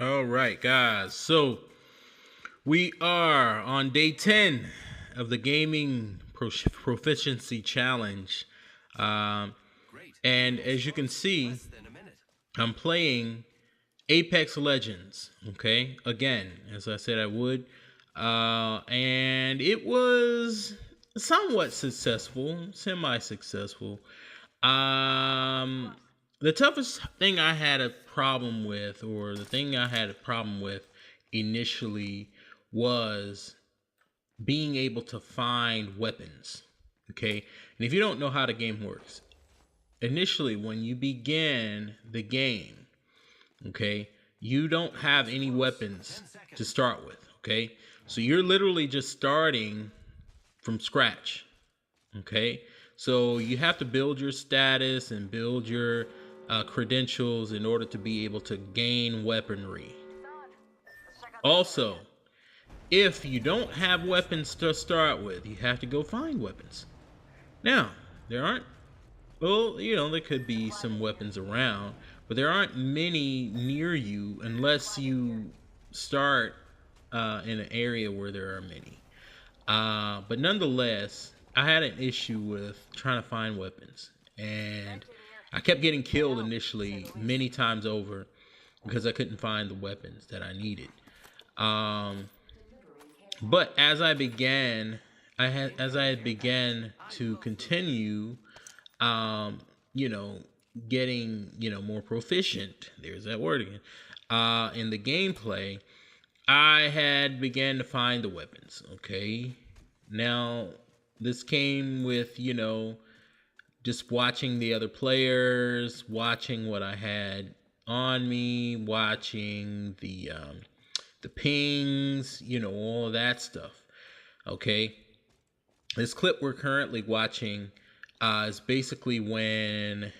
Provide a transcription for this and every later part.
All right, guys. So we are on day 10 of the gaming proficiency challenge. Um, and as you can see, I'm playing Apex Legends. Okay. Again, as I said I would. And it was somewhat successful, semi successful. Um, the toughest thing I had a problem with, or the thing I had a problem with initially, was being able to find weapons. Okay, and if you don't know how the game works, initially when you begin the game, okay, you don't have any weapons to start with. Okay, so you're literally just starting from scratch. Okay, so you have to build your status and build your credentials in order to be able to gain weaponry. Also, if you don't have weapons to start with, you have to go find weapons. Now, there aren't, well, there could be some weapons around, but there aren't many near you unless you start in an area where there are many. But nonetheless, I had an issue with trying to find weapons, and I kept getting killed initially many times over because I couldn't find the weapons that I needed. But as I began, to continue, you know, getting more proficient. There's that word again. In the gameplay, I had began to find the weapons. Okay, now this came with just watching the other players, watching what I had on me, watching the pings, all of that stuff. Okay, this clip we're currently watching is basically when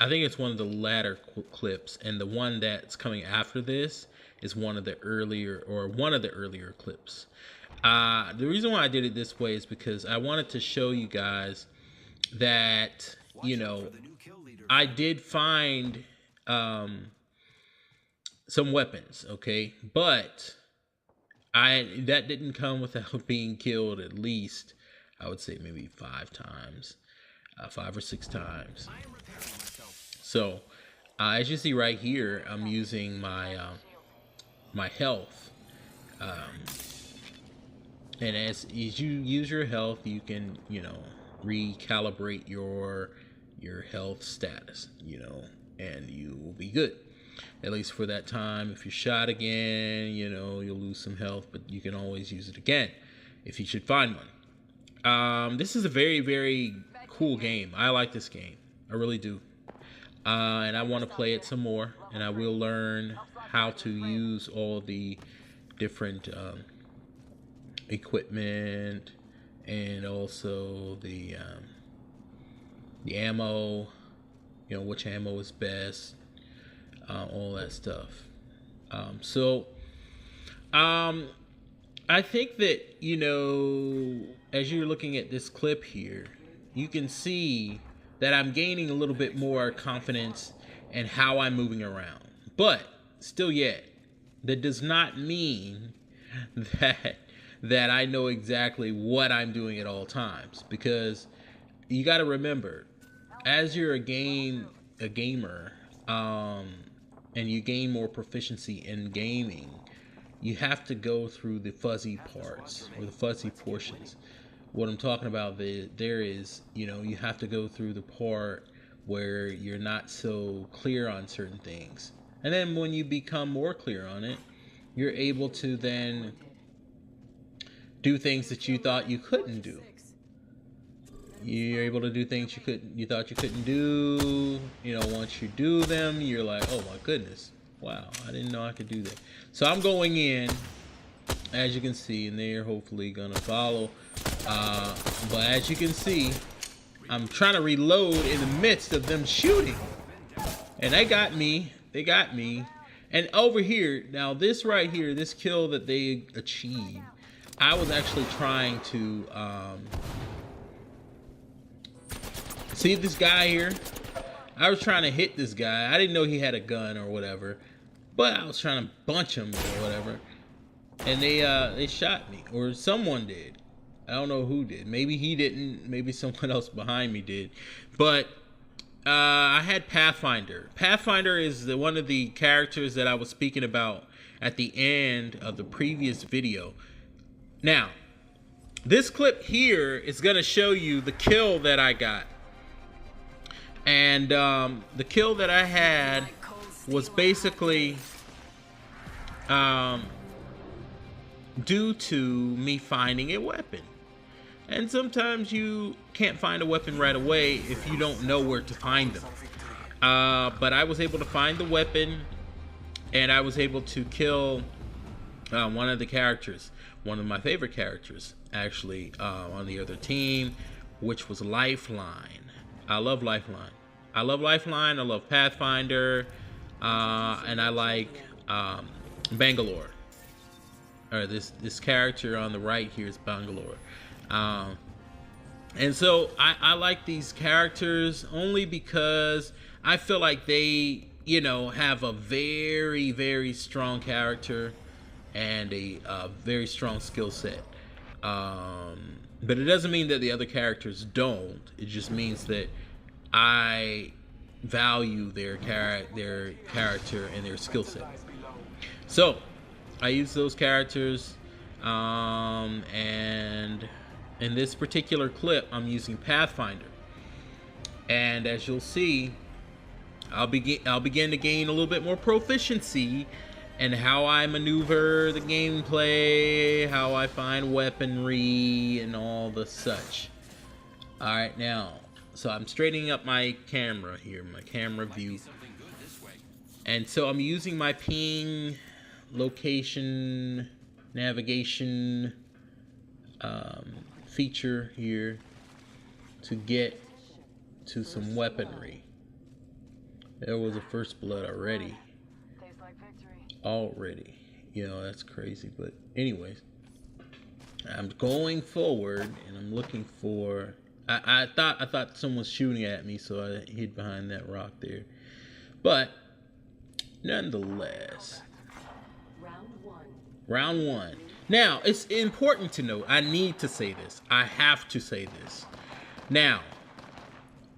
I think it's one of the latter clips, and the one that's coming after this is one of the earlier clips. The reason why I did it this way is because I wanted to show you guys that I did find some weapons, okay, but that didn't come without being killed at least, I would say maybe 5 or 6 times. So as you see right here, I'm using my health, and as you use your health, you can recalibrate your health status, and you will be good, at least for that time. If you're shot again, you'll lose some health, but you can always use it again if you should find one. This is a very, very cool game. I like this game. I really do. And I want to play it some more, and I will learn how to use all the different equipment, and also the ammo, which ammo is best, all that stuff. So I think that, as you're looking at this clip here, you can see that I'm gaining a little bit more confidence in how I'm moving around. But still yet, that does not mean that I know exactly what I'm doing at all times, because you got to remember, as you're a gamer, and you gain more proficiency in gaming, you have to go through the fuzzy parts, or the fuzzy portions. What I'm talking about there is, you have to go through the part where you're not so clear on certain things. And then when you become more clear on it, you're able to then do things that you thought you couldn't do. You're able to do things you thought you couldn't do. Once you do them, you're like, oh my goodness, wow, I didn't know I could do that. So I'm going in, as you can see, and they're hopefully gonna follow. But as you can see, I'm trying to reload in the midst of them shooting, and they got me. And over here, now this right here, this kill that they achieved, I was actually trying to see this guy here. I was trying to hit this guy. I didn't know he had a gun or whatever, but I was trying to bunch them or whatever, and they shot me, or someone did. I don't know who did. Maybe he didn't. Maybe someone else behind me did. But I had Pathfinder. Pathfinder is one of the characters that I was speaking about at the end of the previous video. Now, this clip here is going to show you the kill that I got. And the kill that I had was basically due to me finding a weapon. And sometimes you can't find a weapon right away if you don't know where to find them. But I was able to find the weapon, and I was able to kill one of the characters, one of my favorite characters, actually, on the other team, which was Lifeline. I love Lifeline. I love Lifeline. I love Pathfinder, and I like Bangalore. Or this character on the right here is Bangalore. And so I like these characters only because I feel like they, you know, have a very, very strong character and a very strong skill set. But it doesn't mean that the other characters don't. It just means that I value their character and their skill set. So I use those characters, and in this particular clip, I'm using Pathfinder, and as you'll see, I'll begin to gain a little bit more proficiency in how I maneuver the gameplay, how I find weaponry, and all the such. All right, now, so I'm straightening up my camera here, my camera view, and so I'm using my ping, location, navigation feature here to get to some weaponry. There was a first blood already. You know, that's crazy, but anyways, I'm going forward and I'm looking for, I thought someone was shooting at me, so I hid behind that rock there. But nonetheless, round one. Now, it's important to note, I need to say this. I have to say this. Now,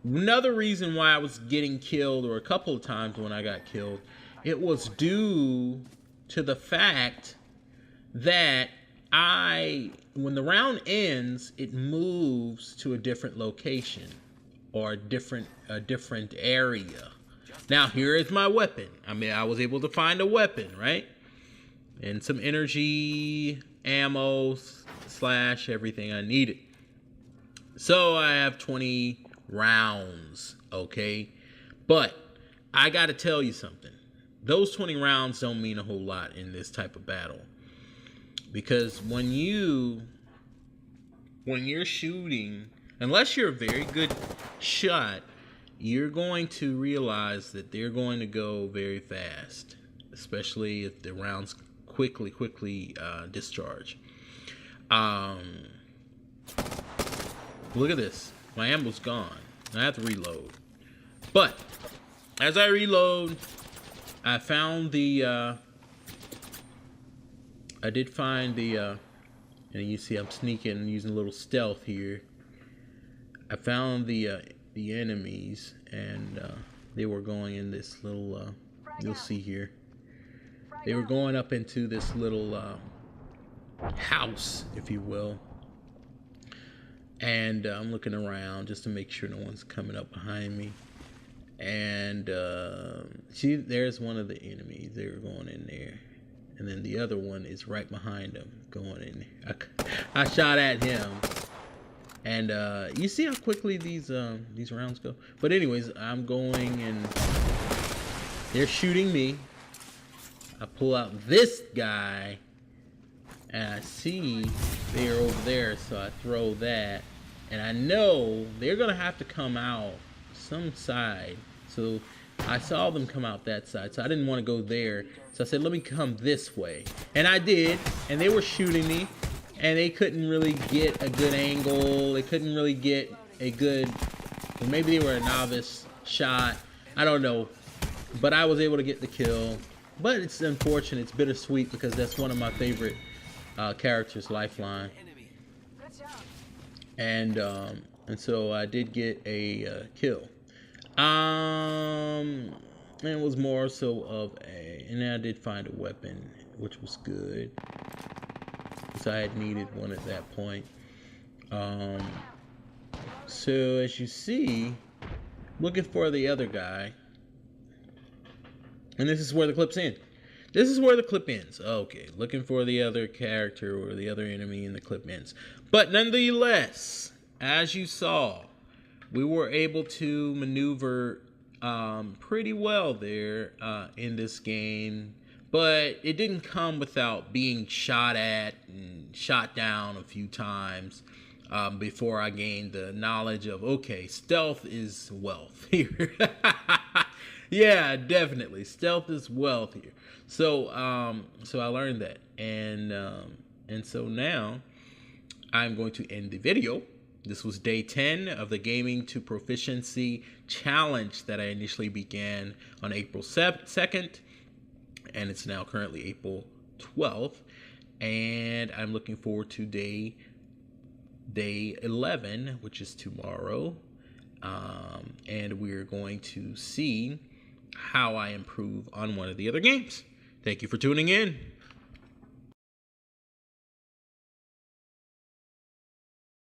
another reason why I was getting killed, or a couple of times when I got killed, it was due to the fact that when the round ends, it moves to a different location or a different area. Now, here is my weapon. I mean, I was able to find a weapon, right? And some energy, ammo, / everything I needed. So I have 20 rounds, okay? But I gotta tell you something. Those 20 rounds don't mean a whole lot in this type of battle. Because when you're shooting, unless you're a very good shot, you're going to realize that they're going to go very fast. Especially if the rounds quickly discharge. Look at this. My ammo's gone. I have to reload. But as I reload, I found I did find and you see I'm sneaking, using a little stealth here. I found the enemies, and they were going in this little, you'll see here. They were going up into this little house, if you will. And I'm looking around just to make sure no one's coming up behind me. And see, there's one of the enemies. They were going in there. And then the other one is right behind them, going in there. I shot at him. And you see how quickly these rounds go? But anyways, I'm going, and they're shooting me. I pull out this guy, and I see they're over there, so I throw that. And I know they're gonna have to come out some side. So I saw them come out that side, so I didn't want to go there. So I said, let me come this way. And I did, and they were shooting me, and they couldn't really get a good angle. They couldn't really get a good, or maybe they were a novice shot. I don't know. But I was able to get the kill. But it's unfortunate. It's bittersweet because that's one of my favorite characters, Lifeline. And so I did get a kill. And it was more so of and I did find a weapon, which was good, because I had needed one at that point. So as you see, looking for the other guy, and this is where the clip's in. This is where the clip ends. Okay, looking for the other character or the other enemy, and the clip ends. But nonetheless, as you saw, we were able to maneuver pretty well there in this game. But it didn't come without being shot at and shot down a few times before I gained the knowledge of, okay, stealth is wealth here. Yeah, definitely. Stealth is wealth here. So I learned that. And so now I'm going to end the video. This was day 10 of the Gaming to Proficiency challenge that I initially began on April 2nd. And it's now currently April 12th. And I'm looking forward to day 11, which is tomorrow. And we're going to see how I improve on one of the other games. Thank you for tuning in.